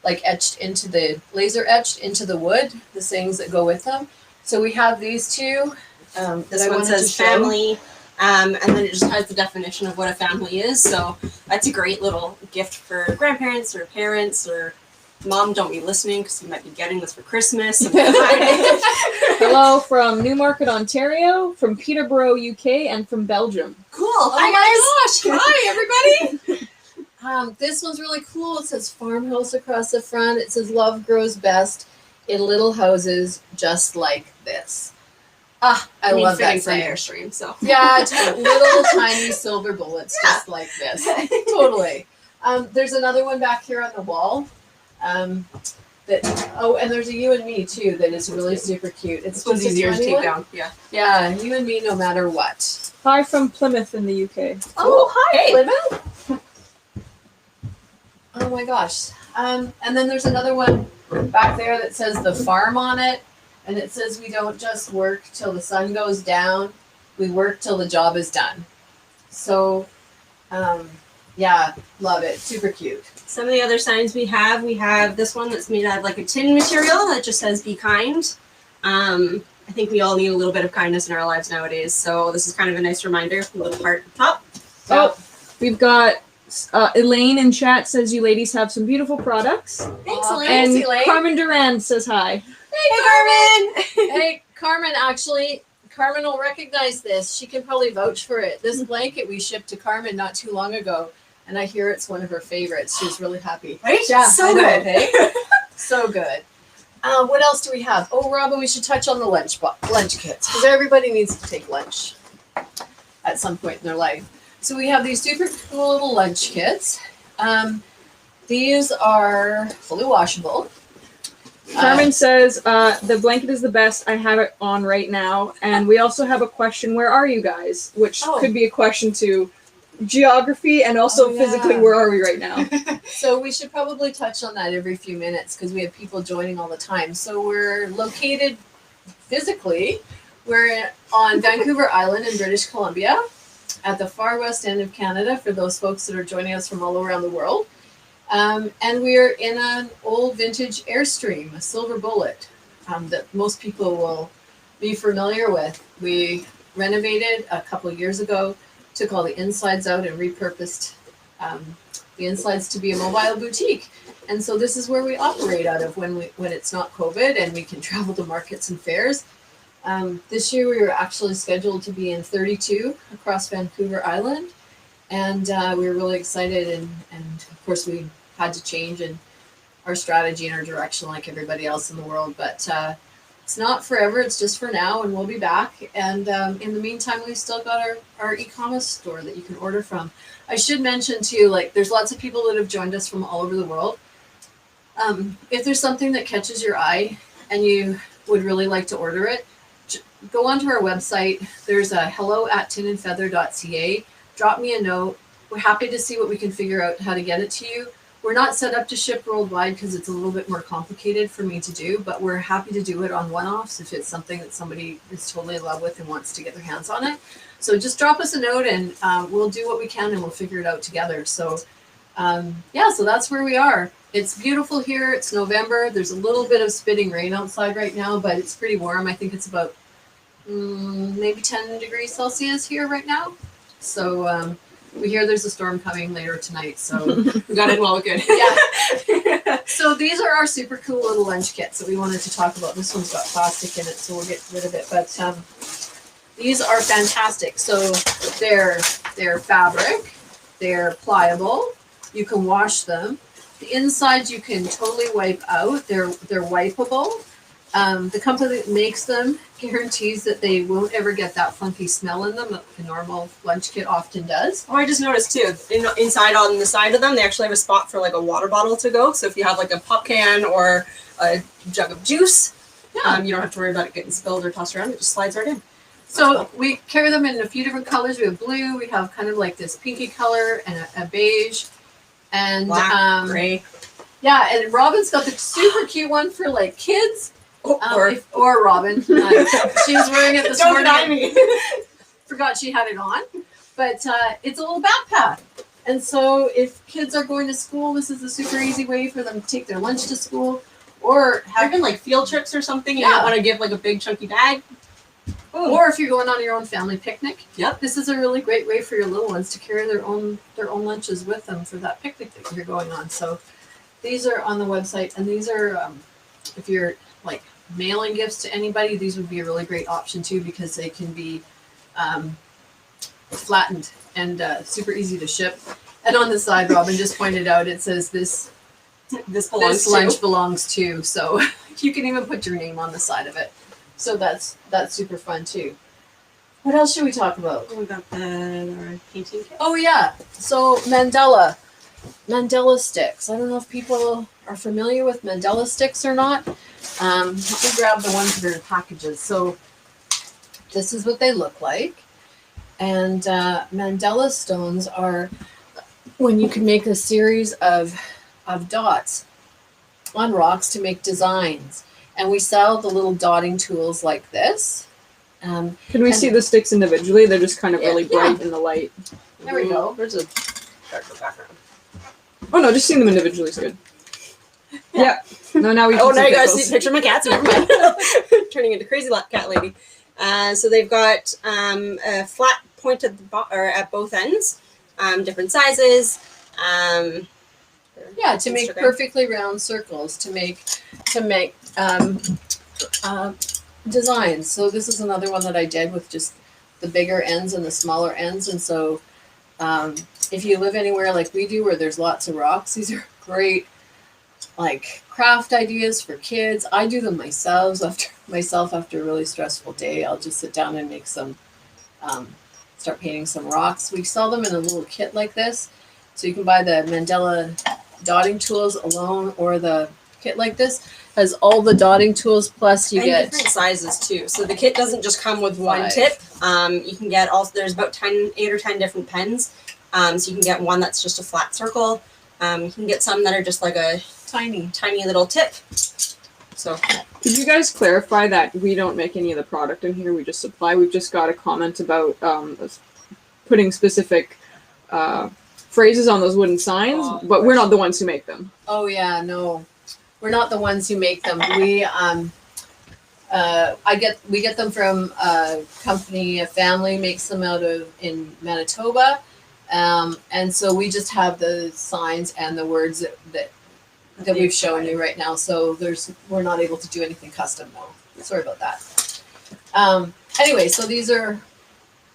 like etched into the laser etched into the wood, the sayings that go with them. So we have these two. This one says family, and then it just has the definition of what a family is. So that's a great little gift for grandparents or parents or mom. Don't be listening because you might be getting this for Christmas. Hello from Newmarket, Ontario, from Peterborough, UK, and from Belgium. Cool. Oh Hi my guys. Hi everybody. This one's really cool. It says farmhouse across the front. It says love grows best in little houses just like this. I mean, love that saying. Airstream. So Yeah, little tiny silver bullets just like this. Totally. There's another one back here on the wall. And there's a you and me too that is really super cute. It's just easier to take one. down. Yeah. Yeah, you and me no matter what. Hi from Plymouth in the UK. Oh, hi, Hey. Plymouth. Oh my gosh. And then there's another one back there that says the farm on it. And it says we don't just work till the sun goes down. We work till the job is done. So, yeah, love it. Super cute. Some of the other signs we have this one that's made out of like a tin material that just says be kind. I think we all need a little bit of kindness in our lives nowadays. So this is kind of a nice reminder, a little heart at the top. Oh, we've got Elaine in chat says you ladies have some beautiful products. Thanks, Aw, Elaine. And Thanks, Elaine. Carmen Durand says hi. Hey, Carmen. Hey, Carmen, Carmen will recognize this. She can probably vouch for it. This blanket we shipped to Carmen not too long ago, and I hear it's one of her favorites. She's really happy. Right? Yeah, So I know, good. hey? So good. What else do we have? Oh, Robin, we should touch on the lunch kits because everybody needs to take lunch at some point in their life. So we have these super cool little lunch kits. These are fully washable. Carmen says the blanket is the best. I have it on right now. And we also have a question, where are you guys? Which could be a question to geography and also physically, where are we right now? So we should probably touch on that every few minutes because we have people joining all the time. So we're located physically, we're on Vancouver Island in British Columbia at the far west end of Canada for those folks that are joining us from all around the world. And we're in an old vintage Airstream, a silver bullet, that most people will be familiar with. We renovated a couple of years ago, took all the insides out and repurposed the insides to be a mobile boutique. And so this is where we operate out of when it's not COVID and we can travel to markets and fairs. This year we were actually scheduled to be in 32 across Vancouver Island. And we were really excited and of course we had to change in our strategy and our direction like everybody else in the world. But it's not forever, it's just for now, and we'll be back. And in the meantime, we've still got our e-commerce store that you can order from. I should mention too, like there's lots of people that have joined us from all over the world. If there's something that catches your eye and you would really like to order it, go onto our website. There's a hello@tinandfeather.ca. Drop me a note. We're happy to see what we can figure out how to get it to you. We're not set up to ship worldwide because it's a little bit more complicated for me to do, but we're happy to do it on one-offs if it's something that somebody is totally in love with and wants to get their hands on it. So just drop us a note and we'll do what we can and we'll figure it out together. So so that's where we are. It's beautiful here. It's November. There's a little bit of spitting rain outside right now, but it's pretty warm. I think it's about maybe 10 degrees Celsius here right now. So we hear there's a storm coming later tonight, so We got it while good. yeah. So these are our super cool little lunch kits that we wanted to talk about. This one's got plastic in it, so we'll get rid of it. But these are fantastic. So they're fabric, they're pliable. You can wash them. The insides you can totally wipe out. They're wipeable. The company that makes them guarantees that they won't ever get that funky smell in them that the normal lunch kit often does. Oh, I just noticed too, inside on the side of them, they actually have a spot for like a water bottle to go. So if you have like a pop can or a jug of juice, you don't have to worry about it getting spilled or tossed around. It just slides right in. So we carry them in a few different colors. We have blue, we have kind of like this pinky color and a beige. And Black, gray. yeah, and Robin's got the super cute one for like kids. Or Robin. She was wearing it this don't morning. deny me. Forgot she had it on. But it's a little backpack. And so if kids are going to school, this is a super easy way for them to take their lunch to school. Or Having like field trips or something, you don't want to give like a big chunky bag. Or if you're going on your own family picnic. Yep. This is a really great way for your little ones to carry their own lunches with them for that picnic that you're going on. So these are on the website, and these are if you're like mailing gifts to anybody, these would be a really great option too, because they can be flattened and super easy to ship. And on the side, Robin just pointed out, it says this lunch belongs to, so you can even put your name on the side of it. So that's super fun too. What else should we talk about? We got the painting kit. Oh yeah, so Mandela sticks. I don't know if people are familiar with Mandela sticks or not. Let me grab the ones that are in packages. So this is what they look like. And Mandela stones are when you can make a series of dots on rocks to make designs. And we sell the little dotting tools like this. Can we see the sticks individually? They're just kind of really bright yeah. in the light. There we go. There's a darker background. Oh no, just seeing them individually is good. Yeah. No, now we can now you guys pickles. see a picture of my cats. Never mind. Turning into crazy cat lady. So they've got a flat point at both ends, different sizes. Yeah, to make perfectly round circles, to make designs. So this is another one that I did with just the bigger ends and the smaller ends. And so if you live anywhere like we do where there's lots of rocks, these are great like craft ideas for kids. I do them myself after a really stressful day. I'll just sit down and make some start painting some rocks. We sell them in a little kit like this. So you can buy the Mandela dotting tools alone, or the kit like this has all the dotting tools, plus you get different sizes too. So the kit doesn't just come with one 5. tip. You can get there's about 8 or 10 different pens. So you can get one that's just a flat circle. You can get some that are just like a tiny little tip. So could you guys clarify that we don't make any of the product in here, we just supply? We've just got a comment about putting specific phrases on those wooden signs, but we're not the ones who make them. Oh yeah, no. We're not the ones who make them. We get them from a company, a family makes them in Manitoba. And so we just have the signs and the words that we've shown you right now. So we're not able to do anything custom though. Sorry about that. Anyway, so these are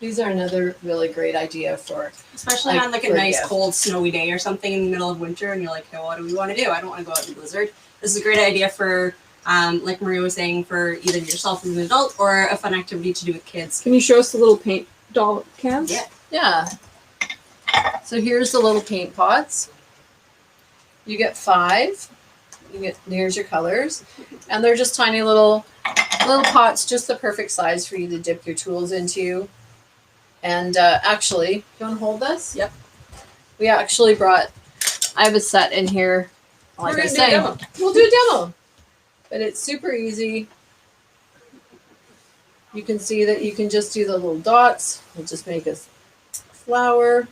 another really great idea for, especially on like a nice cold snowy day or something in the middle of winter, and you're like, hey, what do we want to do? I don't want to go out in the blizzard. This is a great idea for, like Maria was saying, for either yourself as an adult or a fun activity to do with kids. Can you show us the little paint doll cans? Yeah. So here's the little paint pots. You get 5. Here's your colors, and they're just tiny little pots, just the perfect size for you to dip your tools into. And actually, you want to hold this? Yep. We actually brought. I have a set in here. Like I say, we'll do a demo, but it's super easy. You can see that you can just do the little dots. We'll just make a flower.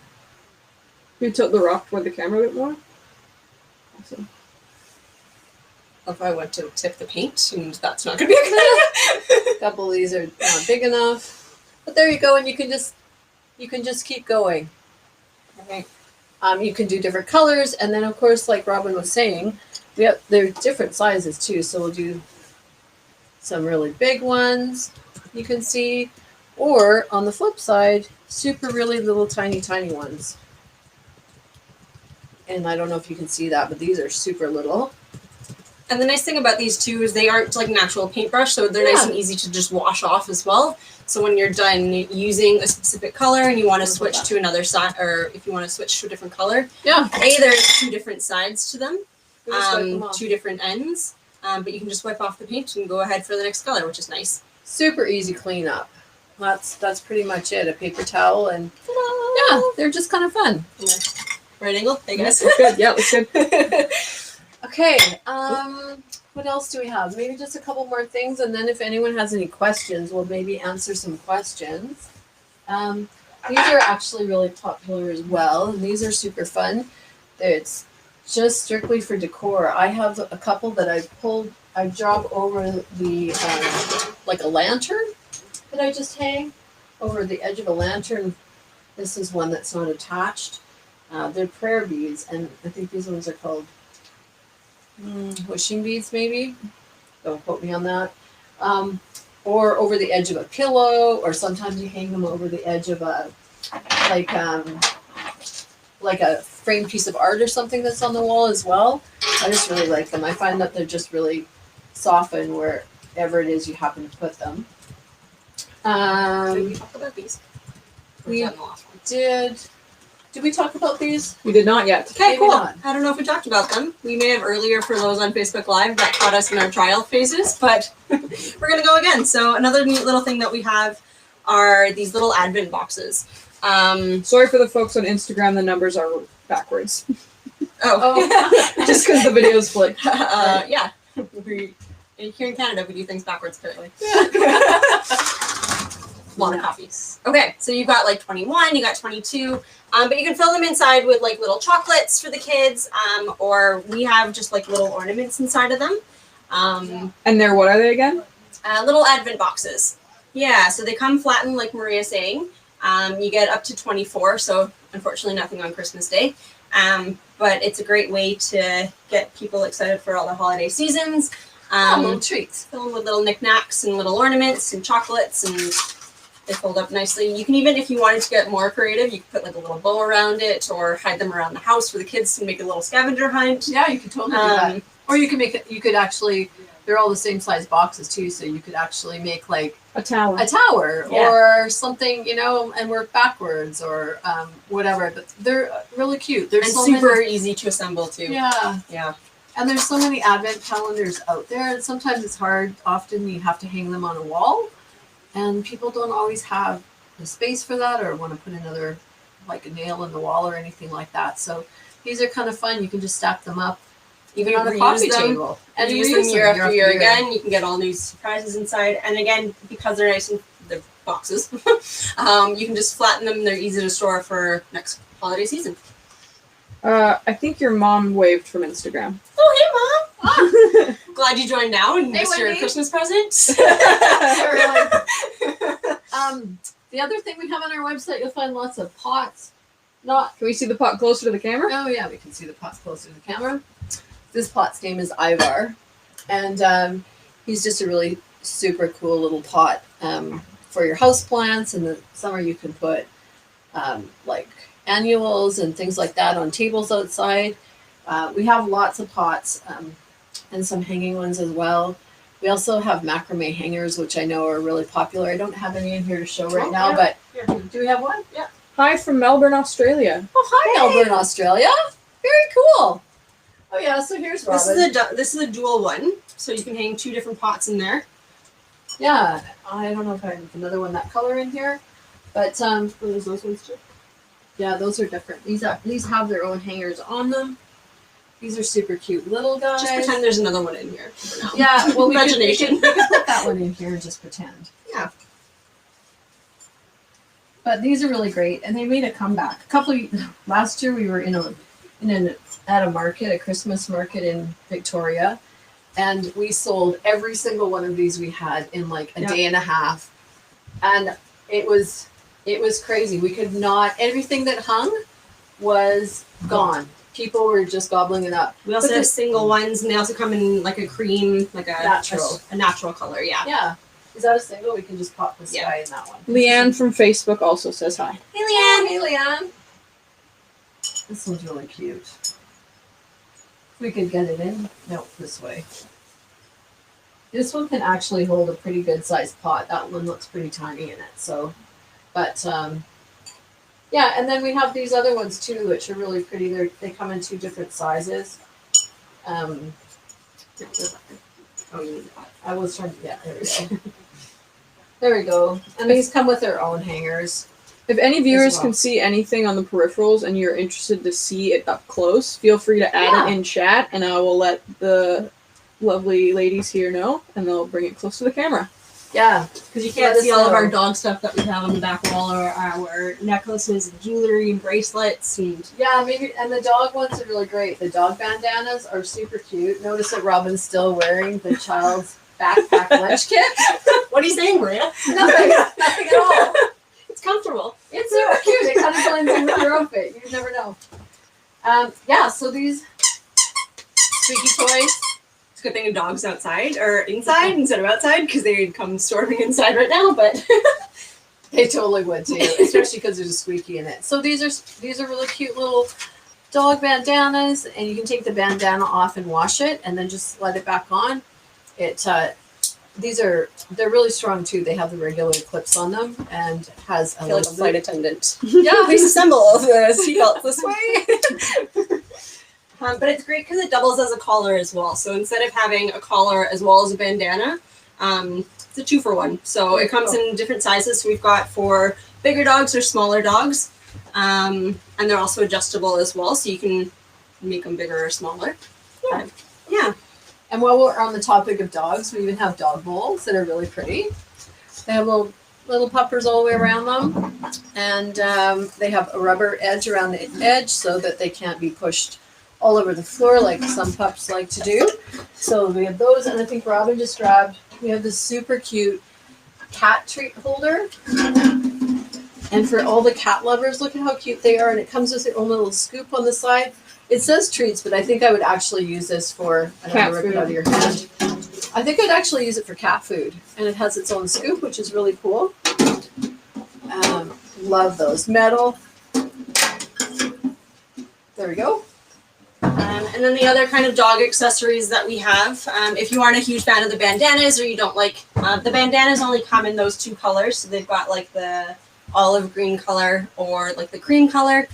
Can you tilt the rock toward the camera a bit more? Awesome. If I went to tip the paint, and that's not going to be a good idea. A couple of these are not big enough, but there you go, and you can just keep going. Okay. You can do different colors, and then of course, like Robin was saying, they're different sizes too. So we'll do some really big ones you can see, or on the flip side, super really little tiny ones. And I don't know if you can see that, but these are super little. And the nice thing about these too is they aren't like an actual paintbrush, so they're nice and easy to just wash off as well. So when you're done using a specific color and you want to switch to another side, or if you want to switch to a different color, there's 2 different sides to them, 2 different ends, but you can just wipe off the paint and go ahead for the next color, which is nice. Super easy cleanup. That's pretty much it. A paper towel, and yeah, they're just kind of fun. Right angle? Hey guys. Looks good. Yeah, looks good. Okay. What else do we have? Maybe just a couple more things, and then if anyone has any questions, we'll maybe answer some questions. These are actually really popular as well, and these are super fun. It's just strictly for decor. I have a couple that I drop over the like a lantern that I just hang over the edge of a lantern. This is one that's not attached. They're prayer beads, and I think these ones are called wishing beads, maybe. Don't quote me on that. Or over the edge of a pillow, or sometimes you hang them over the edge of a like a framed piece of art or something that's on the wall as well. I just really like them. I find that they're just really soften wherever it is you happen to put them. Did we talk about these? We did. Did we talk about these? We did not yet. Okay, Maybe cool. not. I don't know if we talked about them. We may have earlier for those on Facebook Live that caught us in our trial phases, but we're going to go again. So another neat little thing that we have are these little advent boxes. Sorry for the folks on Instagram, the numbers are backwards. Oh. Just because the video's flicked. Yeah. Here in Canada, we do things backwards, apparently. A lot of copies. Okay, so you've got like 21, you got 22, but you can fill them inside with like little chocolates for the kids, or we have just like little ornaments inside of them. And what are they again? Little advent boxes. Yeah, so they come flattened like Maria's saying. You get up to 24, so unfortunately nothing on Christmas Day. But it's a great way to get people excited for all the holiday seasons. Little treats. Fill them with little knickknacks and little ornaments and chocolates, and they fold up nicely. You can even, if you wanted to get more creative, you could put like a little bow around it, or hide them around the house for the kids to make a little scavenger hunt. Yeah, you could totally do that. Or you can make it. You could actually. They're all the same size boxes too, so you could actually make like A tower. a tower or something, and work backwards or whatever. But they're really cute. They're And so super many, easy to assemble too. yeah. Yeah. And there's so many advent calendars out there, and sometimes it's hard. Often you have to hang them on a wall, and people don't always have the space for that, or want to put another, like a nail in the wall or anything like that. So these are kind of fun. You can just stack them up, even on a coffee table, And use them year after year again. You can get all new surprises inside. And again, because they're nice and they're boxes, you can just flatten them. They're easy to store for next holiday season. I think your mom waved from Instagram. Oh, hey, Mom. Glad you joined now and missed your Wendy. Christmas present. The other thing we have on our website, you'll find lots of pots. Not. Can we see the pot closer to the camera? Oh yeah, we can see the pots closer to the camera. This pot's name is Ivar, and he's just a really super cool little pot for your house plants. In the summer, you can put like annuals and things like that on tables outside. We have lots of pots and some hanging ones as well. We also have macrame hangers, which I know are really popular. I don't have any in here to show right now, yeah. but Here. do we have one? Yeah. Hi from Melbourne, Australia. Oh, hi, Melbourne, Australia. Very cool. Oh yeah, so here's Robin. This is a dual one, so you can hang 2 different pots in there. Yeah, I don't know if I have another one that color in here, but There's those ones too. yeah, those are different. These have their own hangers on them. These are super cute little guys. Just pretend there's another one in here for now. Yeah, well, we Imagination. could put that one in here and just pretend. Yeah. But these are really great, and they made a comeback. Last year we were at a market, a Christmas market in Victoria, and we sold every single one of these we had in like a day and a half, and it was crazy. We could not. Everything that hung was gone. People were just gobbling it up. We also But have the- single ones, and they also come in like a cream, like a natural color. Yeah. Yeah. Is that a single? We can just pop this Yeah. guy in that one. Leanne from Facebook also says hi. Hey, Leanne. Hey, Leanne. This one's really cute. We could get it in. No, this way. This one can actually hold a pretty good sized pot. That one looks pretty tiny in it. So, but yeah, and then we have these other ones too, which are really pretty. They come in 2 different sizes. Oh, you need that. I was trying to, yeah, there we go. There we go. And these come with their own hangers. If any viewers well. can see anything on the peripherals and you're interested to see it up close, feel free to add it in chat, and I will let the lovely ladies here know, and they'll bring it close to the camera. Yeah, because you can't see all of our dog stuff that we have on the back wall, or our necklaces and jewelry and bracelets and maybe. And the dog ones are really great. The dog bandanas are super cute. Notice that Robin's still wearing the child's backpack lunch kit. What are you saying, Maria? Nothing at all. It's comfortable. It's super cute. It kind of blends in with your outfit. You never know. So these squeaky toys. It's a good thing a dog's outside or inside instead of outside, because they'd come storming inside right now, but They totally would too, especially because there's a squeaky in it. So these are really cute little dog bandanas, and you can take the bandana off and wash it, and then just let it back on. They're really strong too. They have the regular clips on them, and has I feel like a flight attendant. Yeah, Please assemble the seatbelt this way. But it's great because it doubles as a collar as well. So instead of having a collar as well as a bandana, it's a 2-for-1. So it comes in different sizes. So we've got for bigger dogs or smaller dogs, and they're also adjustable as well. So you can make them bigger or smaller. Yeah. And while we're on the topic of dogs, we even have dog bowls that are really pretty. They have little puppers all the way around them, and they have a rubber edge around the edge so that they can't be pushed all over the floor like some pups like to do. So we have those, and I think Robin just grabbed, we have this super cute cat treat holder. And for all the cat lovers, look at how cute they are, and it comes with their own little scoop on the side. It says treats, but I think I would actually use this for, I don't Cat know, rip it out of your hand. I think I'd actually use it for cat food, and it has its own scoop, which is really cool. Love those. Metal. There we go. And then the other kind of dog accessories that we have, if you aren't a huge fan of the bandanas, or you don't like, the bandanas only come in those 2 colors. So they've got like the olive green color or like the cream color.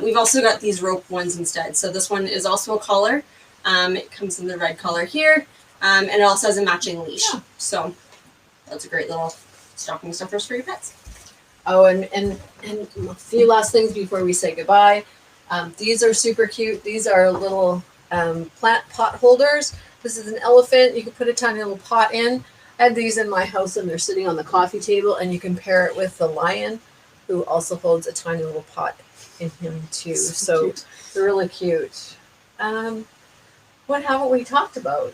We've also got these rope ones instead. So this one is also a collar. It comes in the red color here, and it also has a matching leash. Yeah. So that's a great little stocking stuffers for your pets. Oh, and a few last things before we say goodbye. These are super cute. These are little plant pot holders. This is an elephant. You can put a tiny little pot in. I have these in my house, and they're sitting on the coffee table, and you can pair it with the lion, who also holds a tiny little pot in him too. So they're really cute. What haven't we talked about?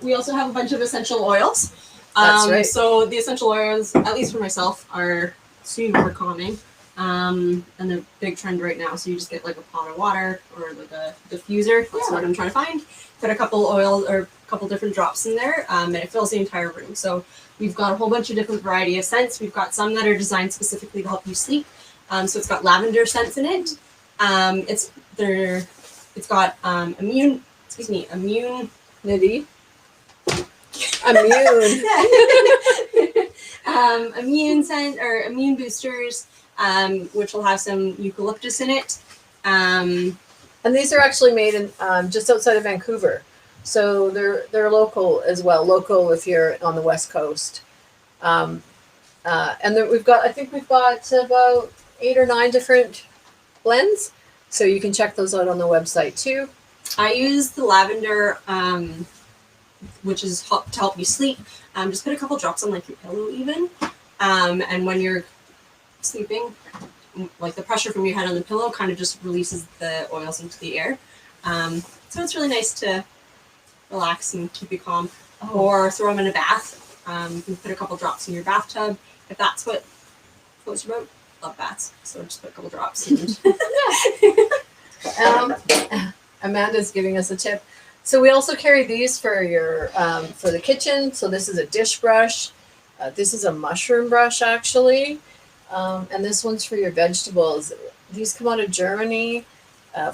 We also have a bunch of essential oils. That's right. So the essential oils, at least for myself, are super calming. And they're big trend right now. So you just get like a pot of water or like a diffuser. That's what I'm trying to find. Put a couple oil or a couple different drops in there, and it fills the entire room. So we've got a whole bunch of different variety of scents. We've got some that are designed specifically to help you sleep. So it's got lavender scents in it. It's got immunity. Immune scent or immune boosters, which will have some eucalyptus in it. And these are actually made in just outside of Vancouver, so they're local as well. Local if you're on the West Coast. And then we've got about 8 or 9 different blends, so you can check those out on the website too. I use the lavender, which is to help you sleep. Just put a couple drops on like your pillow even, and when you're sleeping, like the pressure from your head on the pillow kind of just releases the oils into the air. So it's really nice to relax and keep you calm. Or throw them in a bath. You can put a couple drops in your bathtub if that's what floats your boat. Love baths, so just put a couple drops. And Amanda's giving us a tip. So we also carry these for your for the kitchen. So this is a dish brush. This is a mushroom brush actually. And this one's for your vegetables. These come out of Germany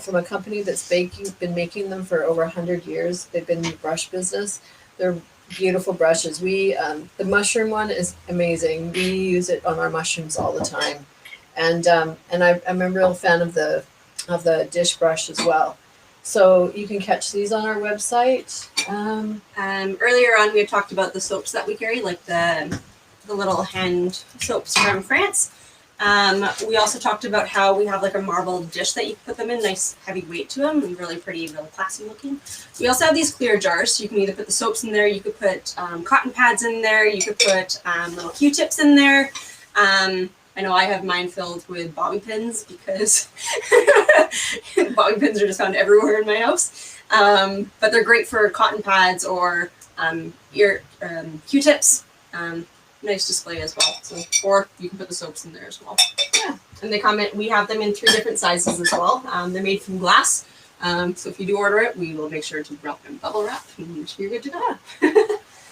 from a company that's been making them for over 100 years. They've been in the brush business. They're beautiful brushes. The mushroom one is amazing. We use it on our mushrooms all the time. And I'm a real fan of the dish brush as well. So you can catch these on our website. Earlier on, we had talked about the soaps that we carry, like the the little hand soaps from France. We also talked about how we have like a marble dish that you can put them in, nice heavy weight to them, and really pretty, really classy looking. We also have these clear jars, so you can either put the soaps in there, you could put cotton pads in there, you could put little Q-tips in there. I know I have mine filled with bobby pins because bobby pins are just found everywhere in my house. But they're great for cotton pads or Q-tips. Nice display as well. So, or you can put the soaps in there as well. Yeah, and they come in. We have them in 3 different sizes as well. They're made from glass. So if you do order it, we will make sure to wrap them bubble wrap, and you're good to go.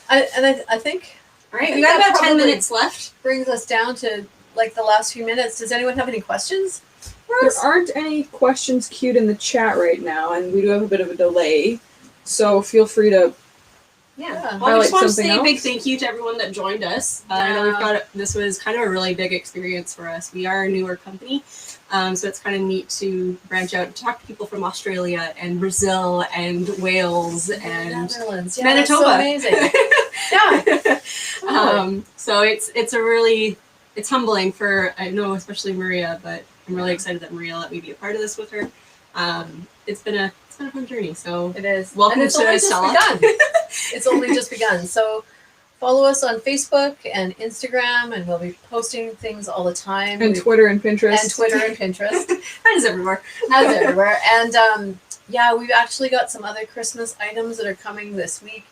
I think. All right, we got about 10 minutes left. Brings us down to like the last few minutes. Does anyone have any questions? There aren't any questions queued in the chat right now, and we do have a bit of a delay. So feel free to. Yeah. Well, I just want to say a big else. thank you to everyone that joined us. I know this was kind of a really big experience for us. We are a newer company, so it's kind of neat to branch out and talk to people from Australia and Brazil and Wales and Netherlands. Yeah, Manitoba. that's so amazing. Yeah. So it's a really, it's humbling for, I know especially Maria, but I'm really excited that Maria let me be a part of this with her. It's been a fun journey. So It is. welcome And it's to only Stella. just begun. It's only just begun. So follow us on Facebook and Instagram, and we'll be posting things all the time. And Twitter and Pinterest. And Twitter and Pinterest. That is everywhere. As everywhere. And yeah, we've actually got some other Christmas items that are coming this week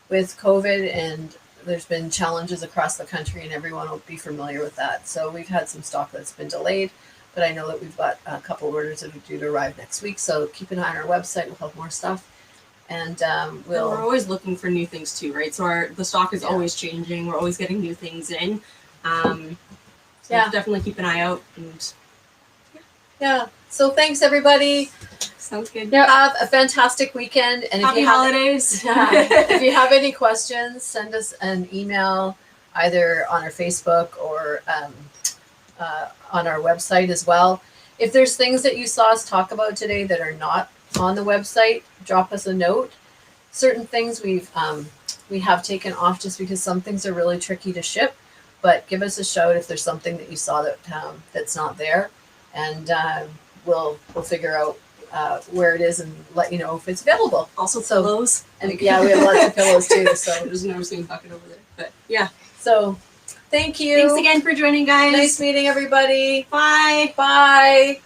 with COVID, and there's been challenges across the country, and everyone will be familiar with that. So we've had some stock that's been delayed, but I know that we've got a couple orders that are due to arrive next week. So keep an eye on our website. We'll have more stuff. And we're always looking for new things too, right? So the stock is always changing. We're always getting new things in. So definitely keep an eye out. And yeah. So thanks everybody. Sounds good. Yep. Have a fantastic weekend. And Happy holidays. If you have any questions, send us an email either on our Facebook or on our website as well. If there's things that you saw us talk about today that are not on the website, drop us a note. Certain things we have taken off just because some things are really tricky to ship, but give us a shout if there's something that you saw that that's not there, and we'll figure out where it is and let you know if it's available. Also pillows. And yeah, we have lots of pillows too. So there's never seen a bucket over there, but yeah. So thank you. Thanks again for joining, guys. Nice meeting everybody. Bye. Bye.